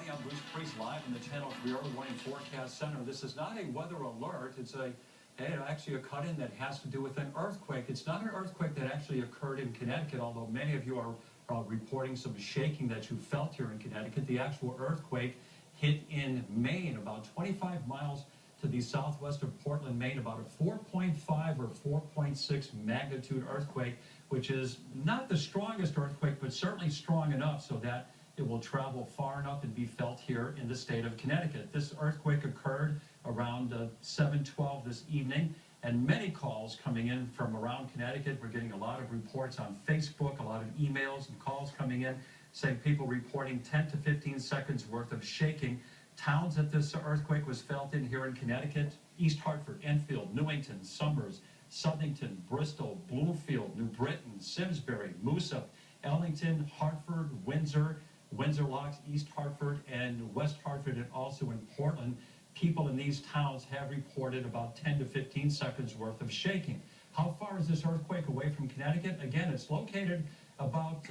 morning. I'm Bruce Priest live in the Channel 3 Early Warning Forecast Center. This is not a weather alert. It's actually a cut-in that has to do with an earthquake. It's not an earthquake that actually occurred in Connecticut, although many of you are reporting some shaking that you felt here in Connecticut. The actual earthquake hit in Maine, about 25 miles to the southwest of Portland, Maine, about a 4.5 or 4.6 magnitude earthquake, which is not the strongest earthquake, but certainly strong enough so that it will travel far enough and be felt here in the state of Connecticut. This earthquake occurred around 7:12 this evening, and many calls coming in from around Connecticut. We're getting a lot of reports on Facebook, a lot of emails and calls coming in saying people reporting 10 to 15 seconds worth of shaking. Towns that this earthquake was felt in here in Connecticut: East Hartford, Enfield, Newington, Somers, Southington, Bristol, Bloomfield, New Britain, Simsbury, Moosup, Ellington, Hartford, Windsor, Windsor Locks, East Hartford, and West Hartford, and also in Portland. People in these towns have reported about 10 to 15 seconds worth of shaking. How far is this earthquake away from Connecticut? Again, it's located about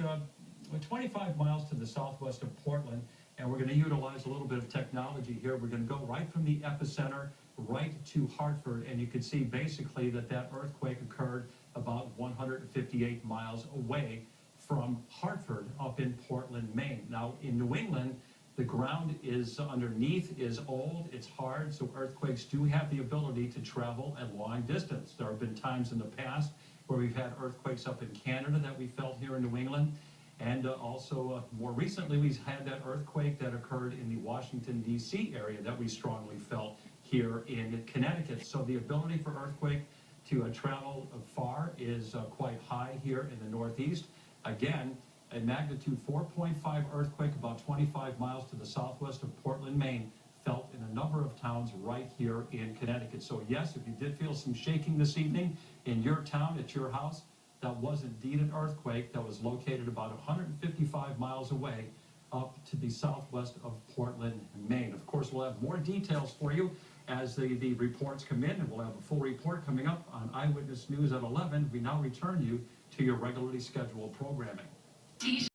25 miles to the southwest of Portland, and we're going to utilize a little bit of technology here. We're going to go right from the epicenter right to Hartford, and you can see basically that earthquake occurred about 158 miles away from Hartford up in Portland, Maine. Now, in New England, the ground is underneath is old, it's hard, so earthquakes do have the ability to travel a long distance. There have been times in the past where we've had earthquakes up in Canada that we felt here in New England, and also more recently we've had that earthquake that occurred in the Washington, D.C. area that we strongly felt here in Connecticut. So the ability for earthquake to travel far is quite high here in the Northeast. Again, a magnitude 4.5 earthquake about 25 miles to the southwest of Portland, Maine, felt in a number of towns right here in Connecticut. So yes, if you did feel some shaking this evening in your town, at your house, that was indeed an earthquake that was located about 155 miles away up to the southwest of Portland, Maine. Of course, we'll have more details for you as the reports come in, and we'll have a full report coming up on Eyewitness News at 11. We now return you to your regularly scheduled programming.